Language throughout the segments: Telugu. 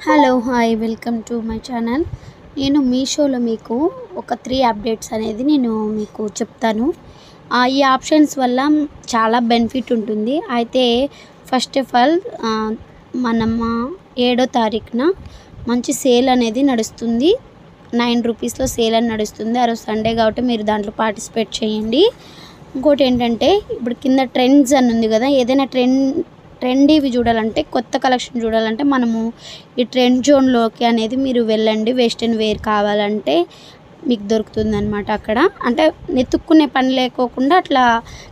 Hello hi welcome to my channel. నేను మీషోలో మీకు ఒక 3 అప్డేట్స్ అనేది నేను మీకు చెప్తాను. ఈ ఆప్షన్స్ వల్ల చాలా బెనిఫిట్ ఉంటుంది. అయితే ఫస్ట్ ఆఫ్ ఆల్ మనం 7వ తారీఖున మంచి సేల్ అనేది నడుస్తుంది. 9 రూపీస్లో సేల్ అని నడుస్తుంది. ఆ రోజు సండే కాబట్టి మీరు దాంట్లో పార్టిసిపేట్ చేయండి. ఇంకోటి ఏంటంటే ఇప్పుడు కింద ట్రెండ్స్ అని ఉంది కదా, ఏదైనా ట్రెండీవి చూడాలంటే, కొత్త కలెక్షన్ చూడాలంటే మనము ఈ ట్రెండ్ జోన్లోకి అనేది మీరు వెళ్ళండి. వెస్ట్రన్ వేర్ కావాలంటే మీకు దొరుకుతుందన్నమాట. అక్కడ అంటే వెతుక్కునే పని లేకోకుండా అట్లా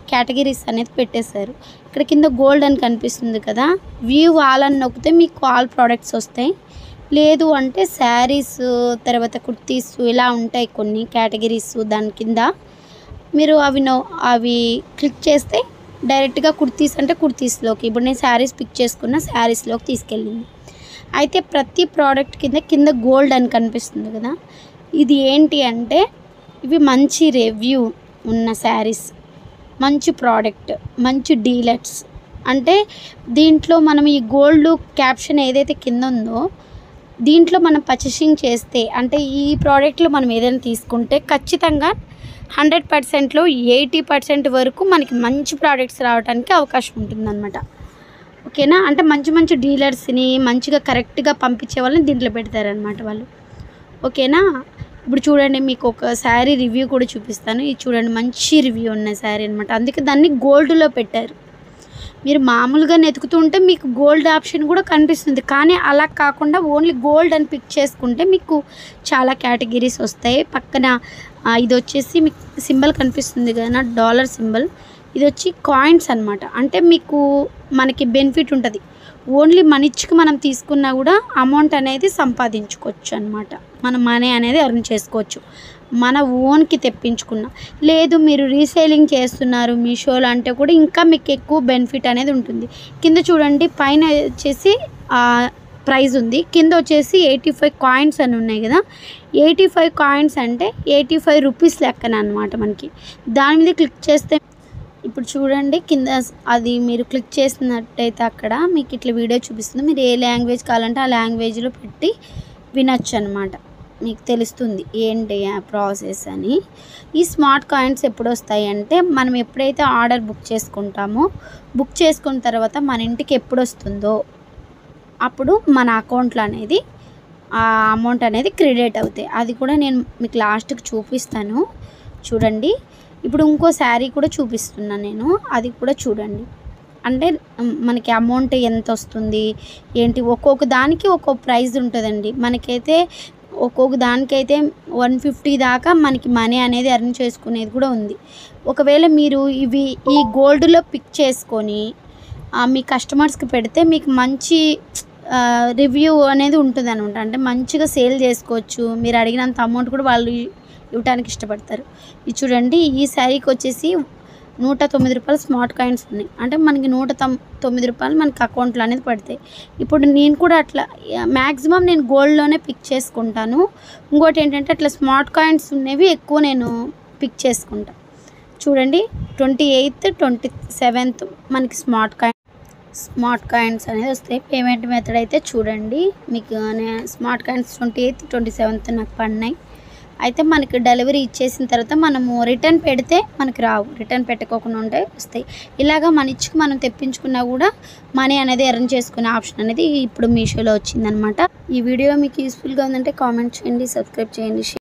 కేటగిరీస్ అనేది పెట్టేశారు. ఇక్కడ కింద గోల్డ్ అని కనిపిస్తుంది కదా, వ్యూ ఆల్ అని నొక్కితే మీకు ఆల్ ప్రోడక్ట్స్ వస్తాయి. లేదు అంటే శారీస్, తర్వాత కుర్తీస్ ఇలా ఉంటాయి కొన్ని కేటగిరీస్. దాని కింద మీరు అవి క్లిక్ చేస్తే డైరెక్ట్గా కుర్తీస్ అంటే కుర్తీస్లోకి, ఇప్పుడు నేను శారీస్ పిక్ చేసుకున్న శారీస్లోకి తీసుకెళ్ళింది. అయితే ప్రతి ప్రోడక్ట్ కింద గోల్డ్ అని కనిపిస్తుంది కదా, ఇది ఏంటి అంటే ఇవి మంచి రివ్యూ ఉన్న శారీస్, మంచి ప్రోడక్ట్, మంచి డీలర్స్. అంటే దీంట్లో మనం ఈ గోల్డ్ క్యాప్షన్ ఏదైతే కింద ఉందో దీంట్లో మనం పర్చేసింగ్ చేస్తే, అంటే ఈ ప్రోడక్ట్లో మనం ఏదైనా తీసుకుంటే ఖచ్చితంగా 100%లో 80% వరకు మనకి మంచి ప్రోడక్ట్స్ రావడానికి అవకాశం ఉంటుందన్నమాట. ఓకేనా? అంటే మంచి డీలర్స్ని మంచిగా కరెక్ట్గా పంపించే వాళ్ళని దీంట్లో పెడతారనమాట వాళ్ళు. ఓకేనా? ఇప్పుడు చూడండి, మీకు ఒక శారీ రివ్యూ కూడా చూపిస్తాను. ఇది చూడండి, మంచి రివ్యూ ఉన్న శారీ అనమాట. అందుకే దాన్ని గోల్డ్లో పెట్టారు. మీరు మామూలుగా వెతుకుతుంటే మీకు గోల్డ్ ఆప్షన్ కూడా కనిపిస్తుంది, కానీ అలా కాకుండా ఓన్లీ గోల్డ్ అని పిక్ చేసుకుంటే మీకు చాలా కేటగిరీస్ వస్తాయి. పక్కన ఇది వచ్చేసి మీకు సింబల్ కనిపిస్తుంది కదా, డాలర్ సింబల్. ఇది వచ్చి కాయిన్స్ అనమాట. అంటే మనకి బెనిఫిట్ ఉంటుంది. ఓన్లీ మనిచ్చికి మనం తీసుకున్నా కూడా అమౌంట్ అనేది సంపాదించుకోవచ్చు అనమాట. మన మనీ అనేది ఎర్న్ చేసుకోవచ్చు మన ఓన్కి తెప్పించుకున్నా. లేదు మీరు రీసేలింగ్ చేస్తున్నారు మీషోలో అంటే కూడా ఇంకా మీకు ఎక్కువ బెనిఫిట్ అనేది ఉంటుంది. కింద చూడండి, పైన వచ్చేసి ప్రైస్ ఉంది, కింద వచ్చేసి 85 కాయిన్స్ అని ఉన్నాయి కదా. 85 కాయిన్స్ అంటే 85 రూపీస్ లెక్కన అనమాట మనకి. దాని మీద క్లిక్ చేస్తే ఇప్పుడు చూడండి, కింద అది మీరు క్లిక్ చేసినట్టయితే అక్కడ మీకు ఇట్లా వీడియో చూపిస్తుంది. మీరు ఏ లాంగ్వేజ్ కావాలంటే ఆ లాంగ్వేజ్లో పెట్టి వినొచ్చు అనమాట. మీకు తెలుస్తుంది ఏంటి ఆ ప్రాసెస్ అని. ఈ స్మార్ట్ కాయిన్స్ ఎప్పుడు వస్తాయి అంటే మనం ఎప్పుడైతే ఆర్డర్ బుక్ చేసుకుంటామో, బుక్ చేసుకున్న తర్వాత మన ఇంటికి ఎప్పుడు వస్తుందో అప్పుడు మన అకౌంట్లో అనేది ఆ అమౌంట్ అనేది క్రెడిట్ అవుతాయి. అది కూడా నేను మీకు లాస్ట్కి చూపిస్తాను. చూడండి, ఇప్పుడు ఇంకో శారీ కూడా చూపిస్తున్నాను నేను, అది కూడా చూడండి. అంటే మనకి అమౌంట్ ఎంత వస్తుంది ఏంటి, ఒక్కొక్క దానికి ఒక్కొక్క ప్రైస్ ఉంటుందండి. మనకైతే ఒక్కొక్క దానికైతే 150 దాకా మనకి మనీ అనేది ఎర్న్ చేసుకునేది కూడా ఉంది. ఒకవేళ మీరు ఈ గోల్డ్లో పిక్ చేసుకొని మీ కస్టమర్స్కి పెడితే మీకు మంచి రివ్యూ అనేది ఉంటుంది అనమాట. అంటే మంచిగా సేల్ చేసుకోవచ్చు. మీరు అడిగినంత అమౌంట్ కూడా వాళ్ళు ఇవ్వడానికి ఇష్టపడతారు. ఇది చూడండి, ఈ శారీకి వచ్చేసి 109 రూపాయలు స్మార్ట్ కాయిన్స్ ఉన్నాయి. అంటే మనకి 109 రూపాయలు మనకి అకౌంట్లో అనేది పడతాయి. ఇప్పుడు నేను కూడా అట్లా మ్యాక్సిమం నేను గోల్డ్లోనే పిక్ చేసుకుంటాను. ఇంకోటి ఏంటంటే అట్లా స్మార్ట్ కాయిన్స్ ఉన్నవి ఎక్కువ నేను పిక్ చేసుకుంటాను. చూడండి, 28th 27th మనకి స్మార్ట్ కాయిన్స్ అనేది వస్తాయి. పేమెంట్ మెథడ్ అయితే చూడండి, మీకు స్మార్ట్ కాయిన్స్ 28th 27th నాకు పడినాయి. అయితే మనకి డెలివరీ ఇచ్చేసిన తర్వాత మనము రిటర్న్ పెడితే మనకి రావు, రిటర్న్ పెట్టుకోకుండా ఉంటే వస్తాయి. ఇలాగా మన ఇచ్చుకు మనం తెప్పించుకున్నా కూడా మనీ అనేది ఎర్న్ చేసుకునే ఆప్షన్ అనేది ఇప్పుడు మీషోలో వచ్చిందనమాట. ఈ వీడియో మీకు యూస్ఫుల్గా ఉందంటే కామెంట్ చేయండి, సబ్స్క్రైబ్ చేయండి.